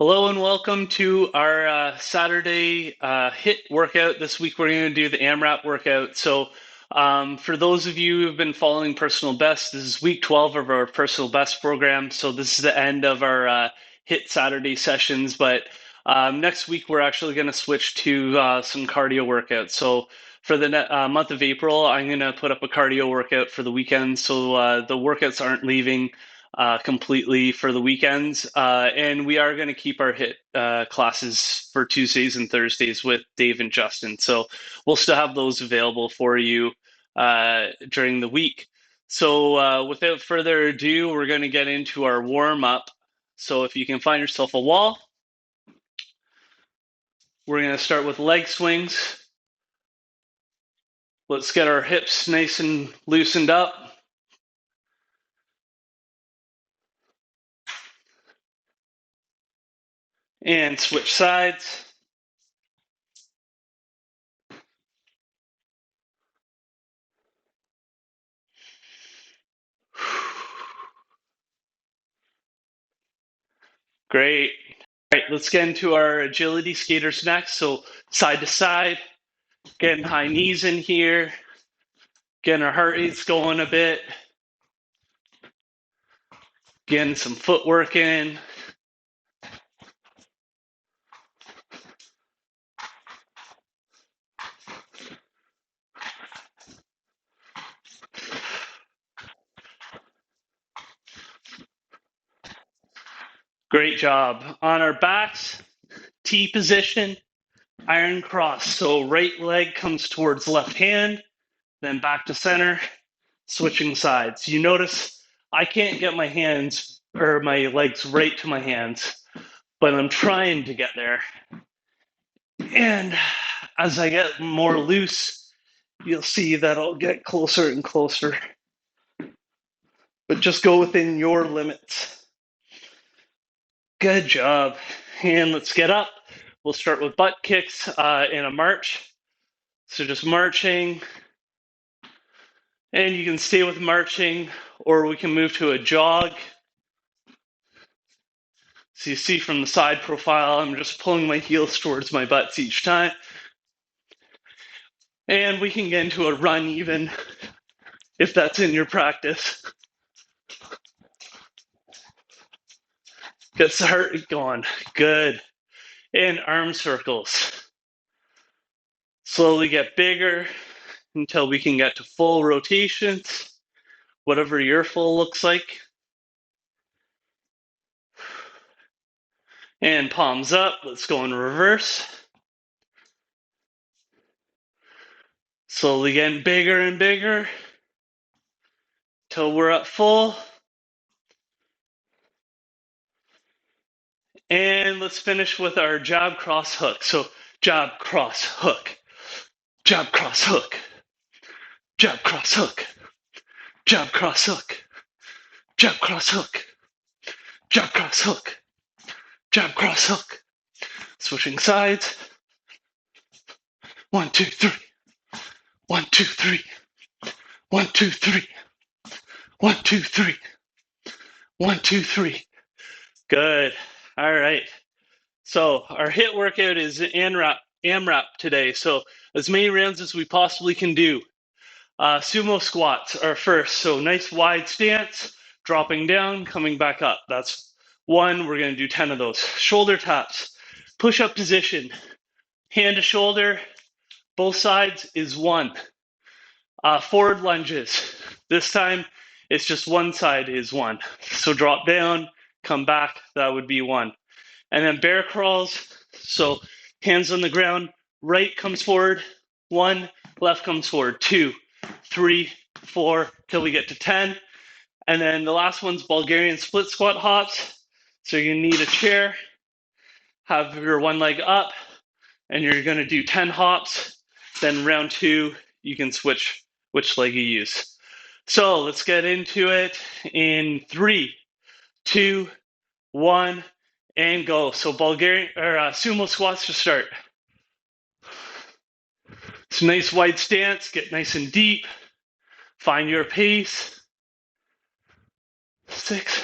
Hello and welcome to our Saturday HIIT workout. This week we're going to do the AMRAP workout. For those of you who have been following personal best, this is week 12 of our personal best program. So this is the end of our HIIT Saturday sessions. But next week we're actually going to switch to some cardio workouts. So for the month of April, I'm going to put up a cardio workout for the weekend. So the workouts aren't leaving completely for the weekends. And we are going to keep our HIIT classes for Tuesdays and Thursdays with Dave and Justin. So we'll still have those available for you during the week. So without further ado, we're going to get into our warm up. So if you can find yourself a wall, we're going to start with leg swings. Let's get our hips nice and loosened up. And switch sides. Great. All right, let's get into our agility skaters next. So side to side, getting high knees in here, getting our heart rates going a bit, getting some footwork in. Great job. On our backs, T position, iron cross. So right leg comes towards left hand, then back to center, switching sides. You notice I can't get my hands or my legs right to my hands, but I'm trying to get there. And as I get more loose, you'll see that I'll get closer and closer. But just go within your limits. Good job. And let's get up. We'll start with butt kicks in a march. So just marching. And you can stay with marching, or we can move to a jog. So you see from the side profile, I'm just pulling my heels towards my butts each time. And we can get into a run even if that's in your practice. Get the heart rate going. Good. And arm circles. Slowly get bigger until we can get to full rotations, whatever your full looks like. And palms up. Let's go in reverse. Slowly getting bigger and bigger till we're at full. And let's finish with our jab, cross, hook. So jab, cross, hook. Jab, cross, hook. Jab, cross, hook. Jab, cross, hook. Jab, cross, hook. Jab, cross, hook. Jab, cross, hook. Switching sides. 1, 2, 3. 1, 2, 3. 1, 2, 3. 1, 2, 3. 1, 2, 3. Good. All right. So our HIIT workout is AMRAP today. So as many rounds as we possibly can do. Sumo squats are first. So nice wide stance, dropping down, coming back up. That's one. We're going to do 10 of those. Shoulder taps, push-up position, hand to shoulder, both sides is one. Forward lunges. This time it's just one side is one. So drop down, come back, that would be one. And then bear crawls. So hands on the ground, right comes forward, one, left comes forward, 2, 3, 4, till we get to 10. And then the last one's Bulgarian split squat hops. So you need a chair, have your one leg up, and you're going to do 10 hops. Then round 2, you can switch which leg you use. So let's get into it in 3, 2, 1, and go. So Bulgarian or sumo squats to start. It's a nice wide stance, get nice and deep. Find your pace. 6,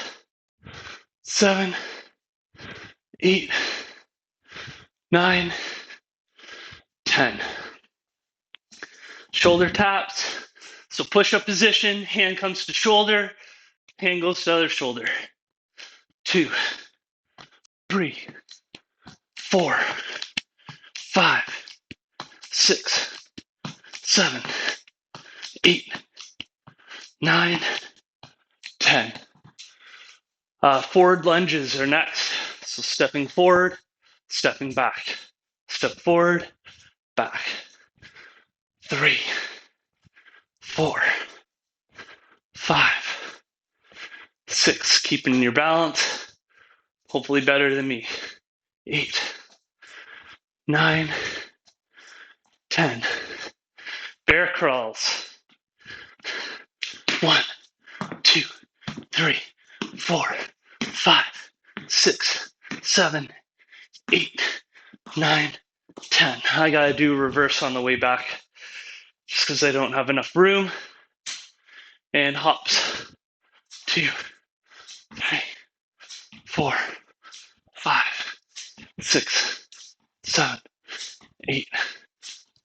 7, 8, 9, 10. Shoulder taps. So push-up position, hand comes to shoulder, hand goes to other shoulder. 2, 3, 4, 5, 6, 7, 8, 9, 10. Forward lunges are next. So stepping forward, stepping back. Step forward, back. 3, 4, 5, 6. Keeping your balance. Hopefully better than me. 8, 9, 10. Bear crawls. 1, 2, 3, 4, 5, 6, 7, 8, 9, 10. I gotta do reverse on the way back just because I don't have enough room. And hops. 2, 3, 4, 5, 6, 7, 8,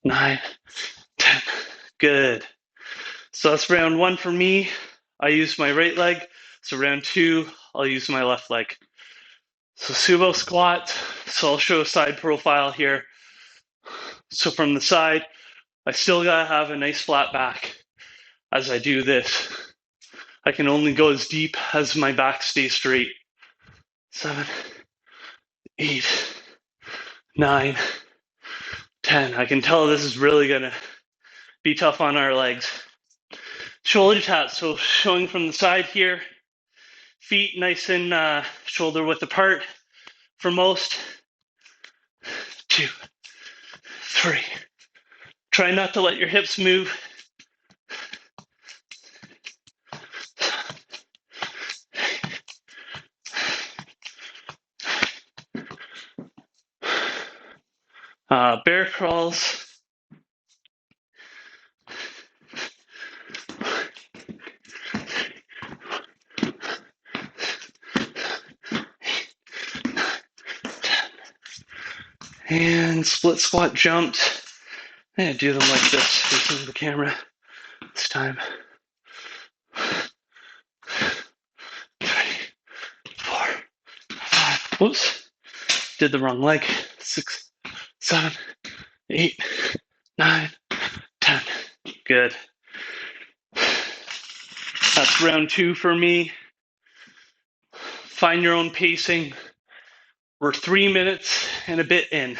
9, 10. Good. So that's round 1 for me. I use my right leg. So round 2, I'll use my left leg. So sumo squat. So I'll show a side profile here. So from the side, I still gotta have a nice flat back as I do this. I can only go as deep as my back stays straight. 7, 8, 9, 10. I can tell this is really gonna be tough on our legs. Shoulder taps, so showing from the side here. Feet nice and shoulder width apart for most. 2, 3. Try not to let your hips move. 7. Bear crawls. And split squat jumps. I'm gonna do them like this facing the camera this time. 3, 4, 5. Whoops. Did the wrong leg. 6, 7, 8, 9, 10. Good. That's round 2 for me. Find your own pacing. We're 3 minutes and a bit in.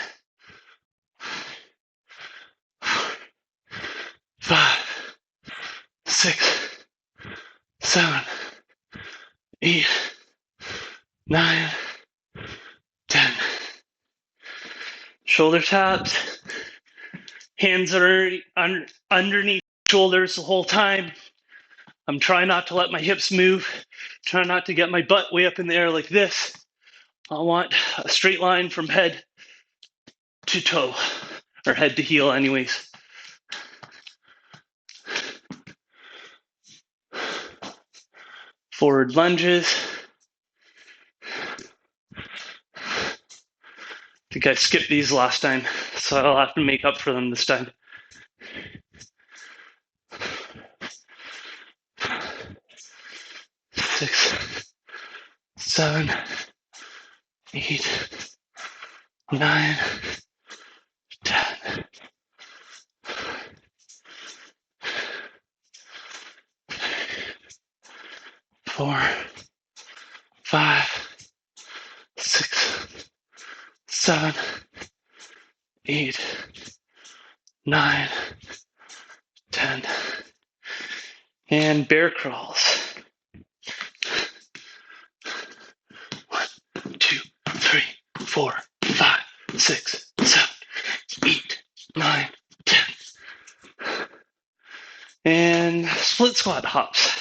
5, 6, 7, 8, 9, 10. Shoulder taps. Hands are underneath shoulders the whole time. I'm trying not to let my hips move. Trying not to get my butt way up in the air like this. I want a straight line from head to toe, or head to heel anyways. Forward lunges. I think I skipped these last time, so I'll have to make up for them this time. 6, 7, 8, 9, 10. 4, 5, 6, 7, 8, 9, 10. And bear crawls. 1, 2, 3, 4, 5, 6, 7, 8, 9, 10. And split squat hops.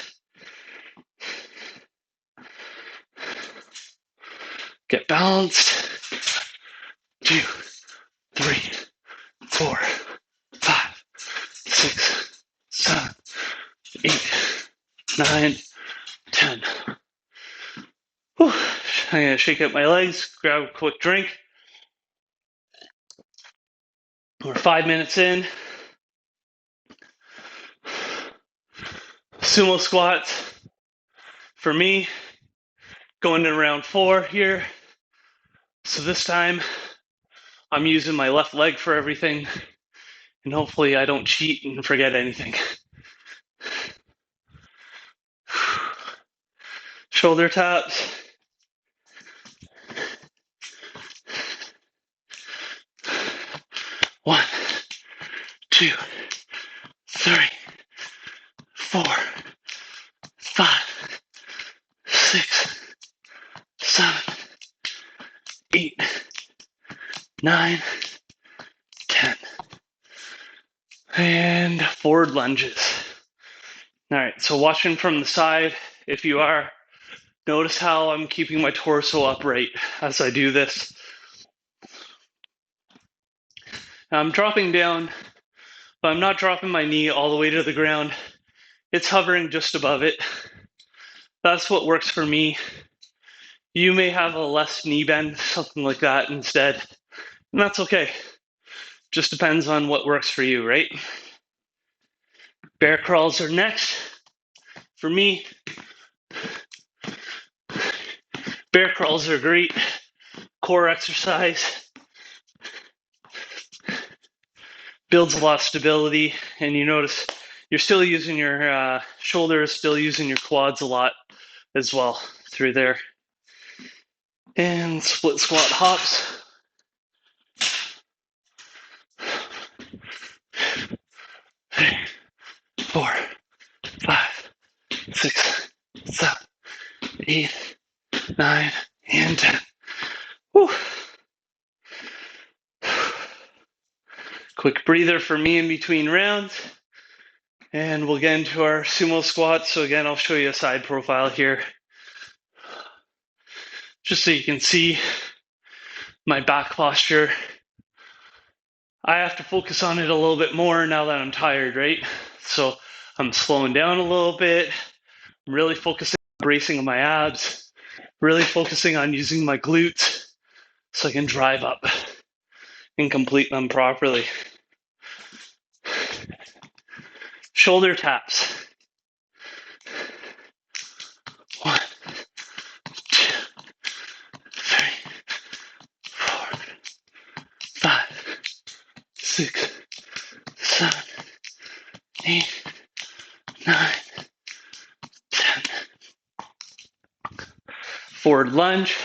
Get balanced. 2, 3, 4, 5, 6, 7, 8, 9, 10. Whew. I'm going to shake out my legs, grab a quick drink. We're 5 minutes in. Sumo squats for me, going to round 4 here. So this time I'm using my left leg for everything, and hopefully I don't cheat and forget anything. Shoulder taps. One, two, three, 4, 5, 6, 7, 8, 9, 10. And forward lunges. All right, so watching from the side, if you are, notice how I'm keeping my torso upright as I do this. I'm dropping down, but I'm not dropping my knee all the way to the ground. It's hovering just above it. That's what works for me. You may have a less knee bend, something like that instead, and that's okay. Just depends on what works for you, right? Bear crawls are next. For me, bear crawls are great core exercise. Builds a lot of stability, and you notice you're still using your shoulders, still using your quads a lot as well through there. And split squat hops. 3, 4, 5, 6, 7, 8, 9, and 10. Whew. Quick breather for me in between rounds. And we'll get into our sumo squats. So again, I'll show you a side profile here, just so you can see my back posture. I have to focus on it a little bit more now that I'm tired, right? So I'm slowing down a little bit. I'm really focusing on bracing my abs, really focusing on using my glutes so I can drive up and complete them properly. Shoulder taps. 1, 2, 3, 4, 5, 6, 7, 8, 9, 10. Forward lunge.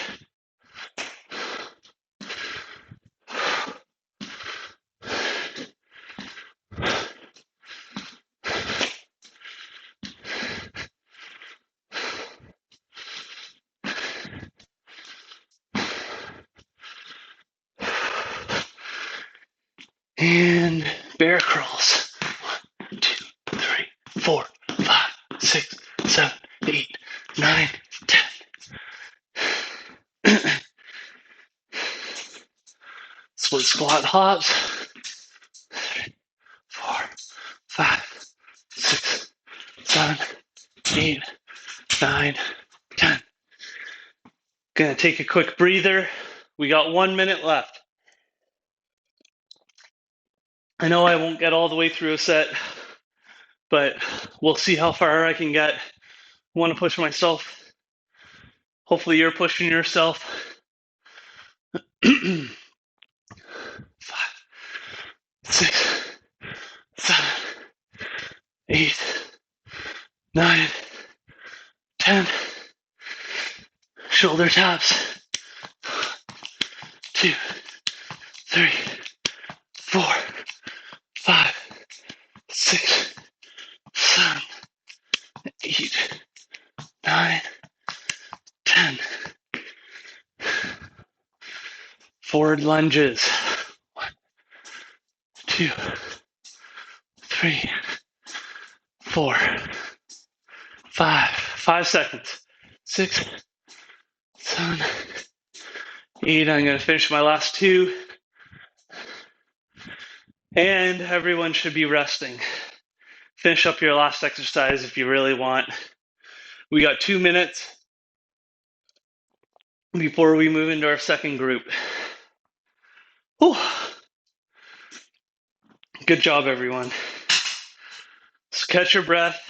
And bear crawls. 1, 2, 3, 4, 5, 6, 7, 8, 9, 10. Split squat hops. 3, 4, 5, 6, 7, 8, 9, 10. Gonna take a quick breather. We got 1 minute left. I know I won't get all the way through a set, but we'll see how far I can get. I want to push myself. Hopefully you're pushing yourself. 5, 6, 7, 8, 9, 10. Shoulder taps. 2, 3, 4, 5, 6, 7, 8, 9, 10. Forward lunges. 1, 2, 3, 4, 5. 5 seconds. 6, 7, 8. I'm going to finish my last 2. And everyone should be resting. Finish up your last exercise if you really want. We got 2 minutes. before we move into our second group. Whew. Good job, everyone. So catch your breath.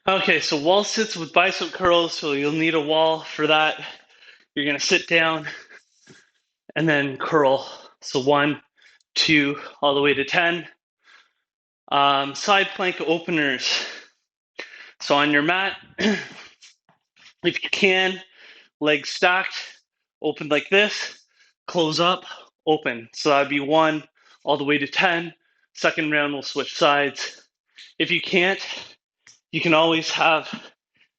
Okay, so wall sits with bicep curls, so you'll need a wall for that. You're gonna sit down and then curl. So 1, 2, all the way to 10. Side plank openers. So on your mat, if you can, legs stacked, open like this, close up, open. So that'd be 1 all the way to 10. Second round, we'll switch sides. If you can't, you can always have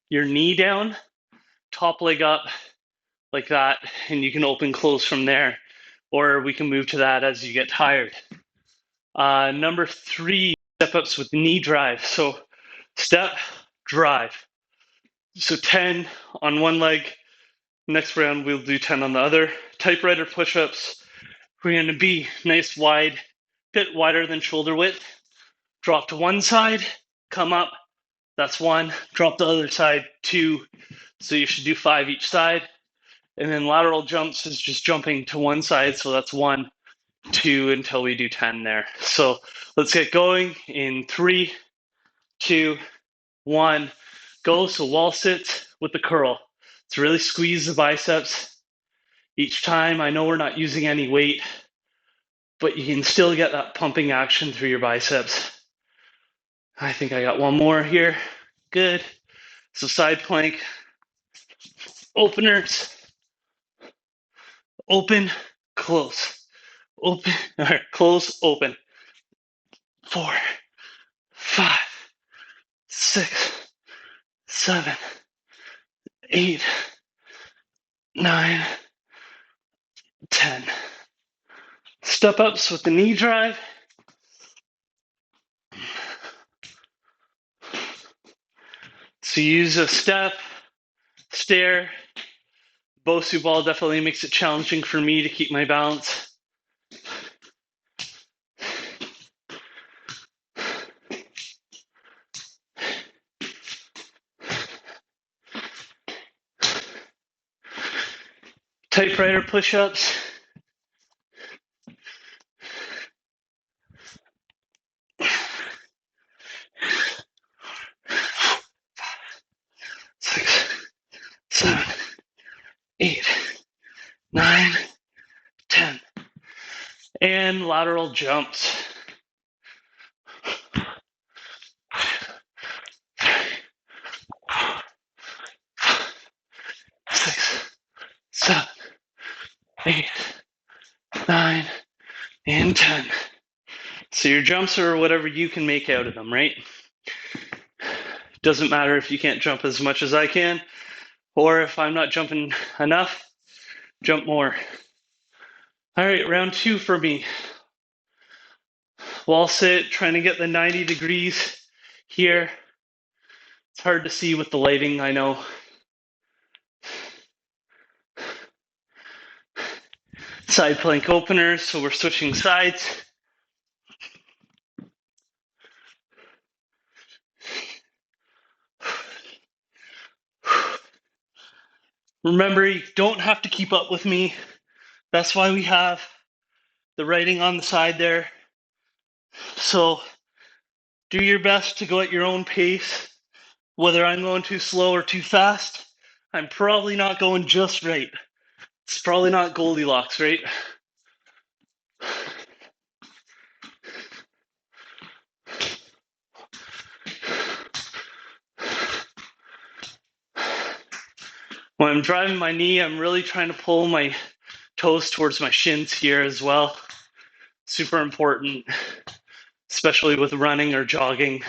your knee down, top leg up like that, and you can open close from there. Or we can move to that as you get tired. Number 3, step ups with knee drive. So step, drive. So 10 on one leg. Next round, we'll do 10 on the other. Typewriter push-ups. We're going to be nice wide, bit wider than shoulder width. Drop to one side, come up. That's 1. Drop the other side, 2. So you should do 5 each side. And then lateral jumps is just jumping to one side. So that's 1, 2 until we do 10 there. So let's get going in 3, 2, 1, go. So wall sits with the curl. To really squeeze the biceps each time. I know we're not using any weight, but you can still get that pumping action through your biceps. I think I got one more here. Good. So side plank openers. Open, close. Open, all right, close, open. 4, 5, 6, 7, 8, 9, 10. Step ups with the knee drive. So use a step, stair. Bosu ball definitely makes it challenging for me to keep my balance. Typewriter push-ups. Six, 7, 8, 9, 10. And lateral jumps. 6, 7, 8, 9, and 10. So your jumps are whatever you can make out of them, right? Doesn't matter if you can't jump as much as I can, or if I'm not jumping enough, jump more. All right, round 2 for me. Wall sit, trying to get the 90 degrees here. It's hard to see with the lighting, I know. Side plank openers, so we're switching sides. Remember, you don't have to keep up with me. That's why we have the writing on the side there. So do your best to go at your own pace. Whether I'm going too slow or too fast, I'm probably not going just right. It's probably not Goldilocks, right? When I'm driving my knee, I'm really trying to pull my toes towards my shins here as well. Super important, especially with running or jogging.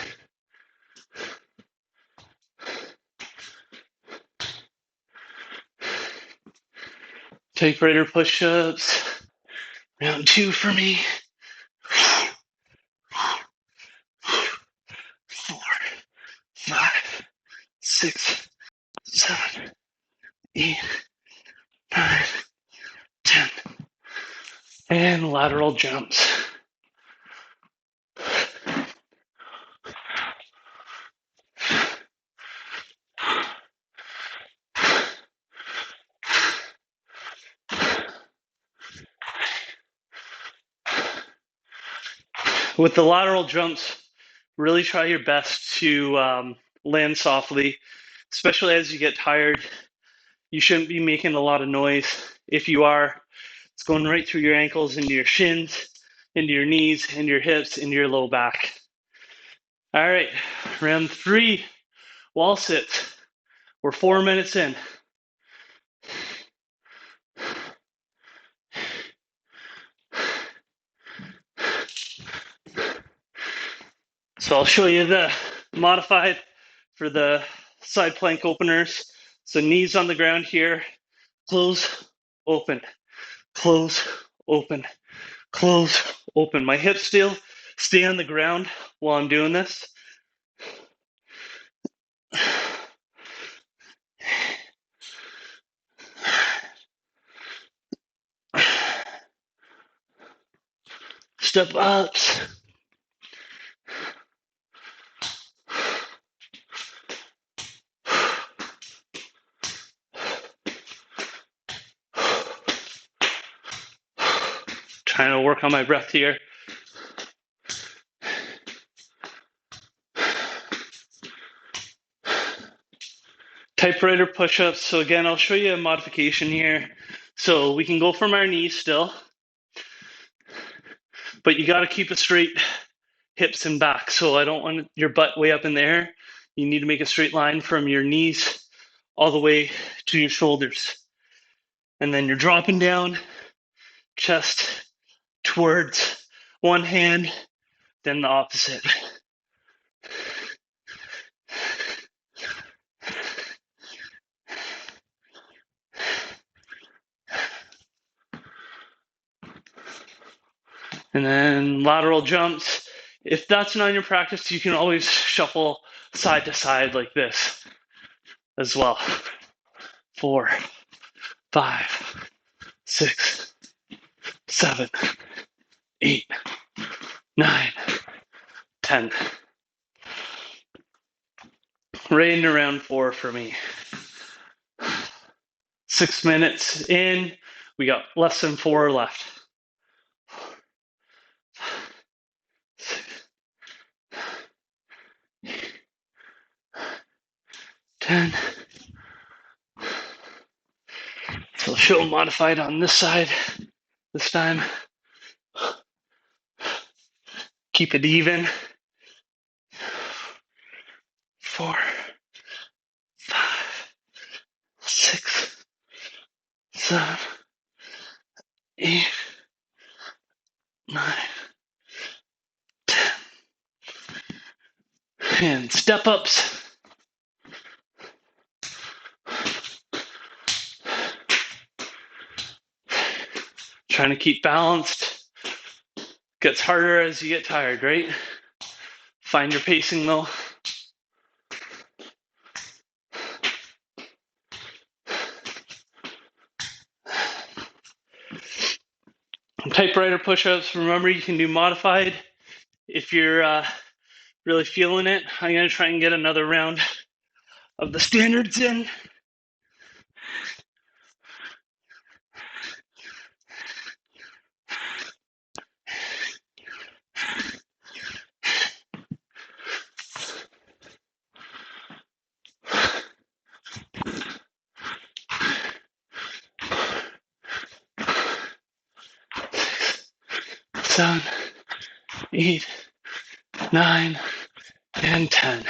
Typewriter push-ups. Round 2 for me. 6, 7, 8, 9, 10. And lateral jumps. With the lateral jumps, really try your best to land softly, especially as you get tired. You shouldn't be making a lot of noise. If you are, it's going right through your ankles, into your shins, into your knees, into your hips, into your low back. All right, round 3, wall sits. We're 4 minutes in. So I'll show you the modified for the side plank openers. So knees on the ground here, close, open, close, open, close, open. My hips still stay on the ground while I'm doing this. Step ups. Trying to work on my breath here. Typewriter push-ups. So again, I'll show you a modification here. So we can go from our knees still, but you got to keep it straight, hips and back. So I don't want your butt way up in the air. You need to make a straight line from your knees all the way to your shoulders. And then you're dropping down, chest towards one hand, then the opposite. And then lateral jumps. If that's not in your practice, you can always shuffle side to side like this as well. 4, 5, 6, 7, 8, 9, 10. Right into round 4 for me. 6 minutes in. We got less than 4 left. 10. So I'll show modified on this side this time. Keep it even. 4, 5, 6, 7, 8, 9, 10. And step ups. Trying to keep balanced. Gets harder as you get tired, right? Find your pacing though. Typewriter push-ups. Remember, you can do modified if you're really feeling it. I'm going to try and get another round of the standards in. Seven, 8, 9, and 10.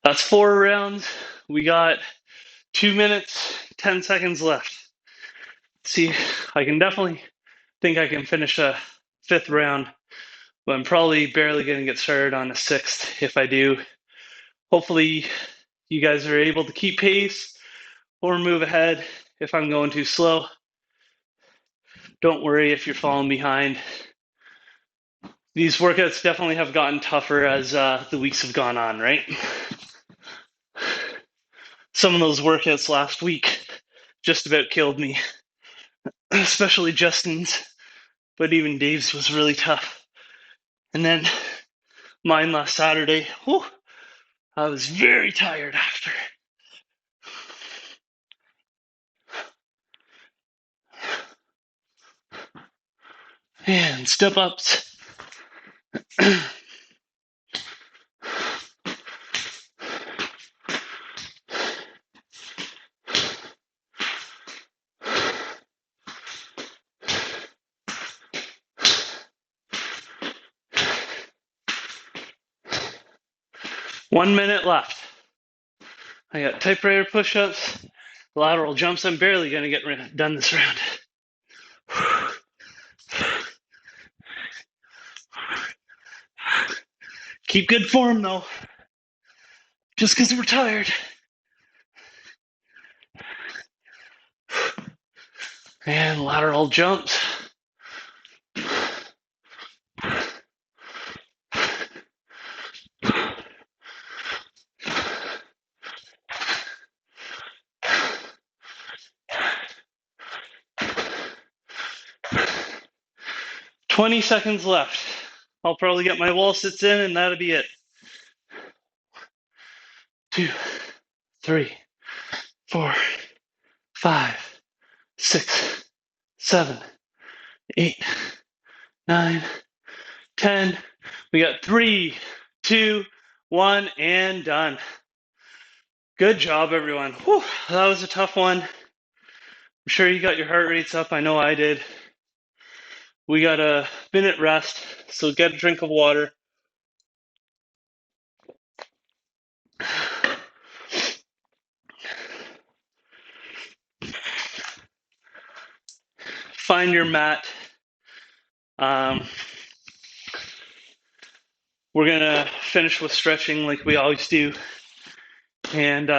That's 4 rounds. We got 2 minutes, 10 seconds left. See, I can definitely think I can finish a 5th round, but I'm probably barely going to get started on a 6th if I do. Hopefully, you guys are able to keep pace or move ahead if I'm going too slow. Don't worry if you're falling behind. These workouts definitely have gotten tougher as the weeks have gone on, right? Some of those workouts last week just about killed me, especially Justin's, but even Dave's was really tough. And then mine last Saturday, whew, I was very tired after. And step ups. 1 minute left. I got typewriter push-ups, lateral jumps. I'm barely going to get done this round. Keep good form, though. Just because we're tired. And lateral jumps. $20 left. I'll probably get my wall sits in, and that'll be it. 2, 3, 4, 5, 6, 7, 8, 9, 10. We got 3, 2, 1, and done. Good job, everyone. Whew, that was a tough one. I'm sure you got your heart rates up. I know I did. We got a minute rest, so get a drink of water. Find your mat. We're going to finish with stretching like we always do. And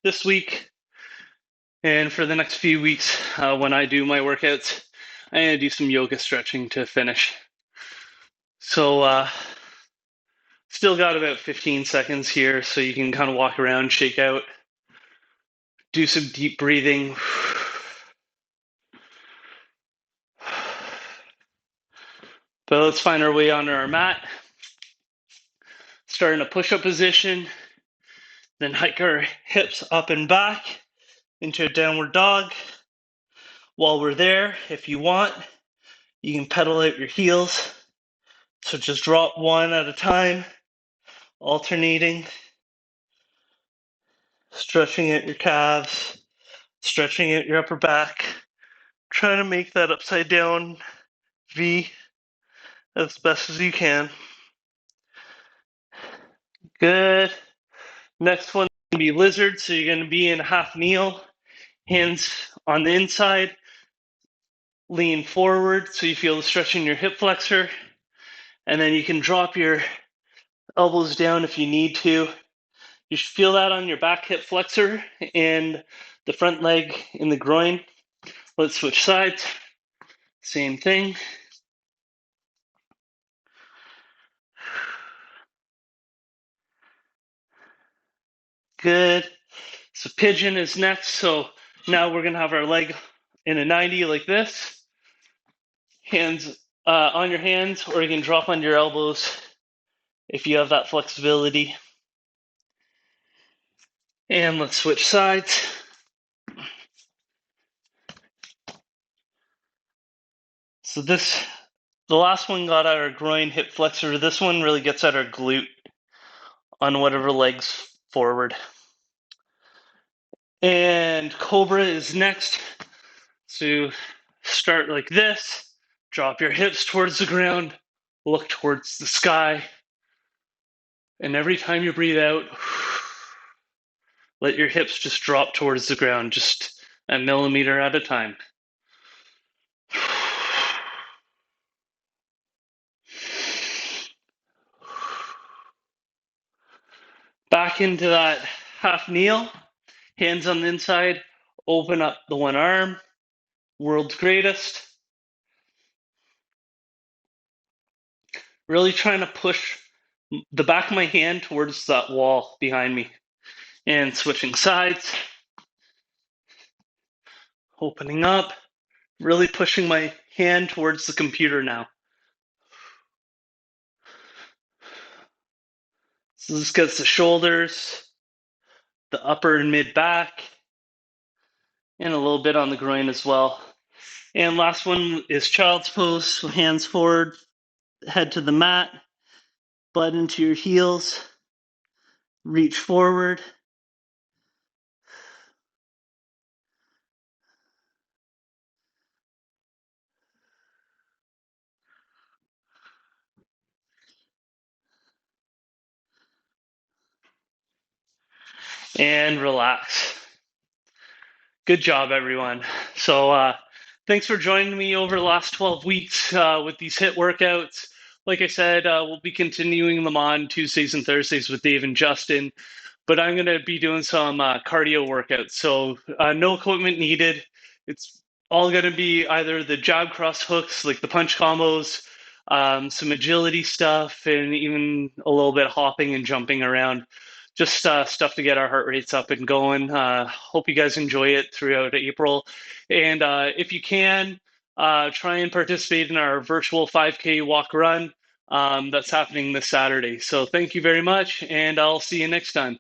this week and for the next few weeks, when I do my workouts, I'm going to do some yoga stretching to finish. So still got about 15 seconds here, so you can kind of walk around, shake out, do some deep breathing. But let's find our way onto our mat. Start in a push-up position, then hike our hips up and back into a downward dog. While we're there, if you want, you can pedal out your heels. So just drop one at a time, alternating, stretching out your calves, stretching out your upper back, trying to make that upside down V as best as you can. Good. Next one's going to be lizard, so you're going to be in half kneel, hands on the inside, lean forward so you feel the stretch in your hip flexor, and then you can drop your elbows down if you need to. You should feel that on your back hip flexor and the front leg in the groin. Let's switch sides. Same thing. Good. So pigeon is next. So now we're going to have our leg in a 90 like this. Hands on your hands, or you can drop on your elbows if you have that flexibility. And let's switch sides. So the last one got at our groin hip flexor. This one really gets at our glute on whatever leg's forward. And cobra is next. So start like this, drop your hips towards the ground, look towards the sky, and every time you breathe out, let your hips just drop towards the ground, just a millimeter at a time. Back into that half kneel, hands on the inside, open up the one arm, world's greatest. Really trying to push the back of my hand towards that wall behind me. And switching sides, opening up, really pushing my hand towards the computer now. So this gets the shoulders, the upper and mid back, and a little bit on the groin as well. And last one is child's pose, so hands forward, head to the mat, butt into your heels, reach forward. And relax. Good job, everyone. So thanks for joining me over the last 12 weeks with these HIIT workouts. Like I said, we'll be continuing them on Tuesdays and Thursdays with Dave and Justin, but I'm going to be doing some cardio workouts. So no equipment needed. It's all going to be either the jab cross hooks, like the punch combos, some agility stuff, and even a little bit of hopping and jumping around. Just stuff to get our heart rates up and going. Hope you guys enjoy it throughout April. And if you can, try and participate in our virtual 5K walk run that's happening this Saturday. So thank you very much, and I'll see you next time.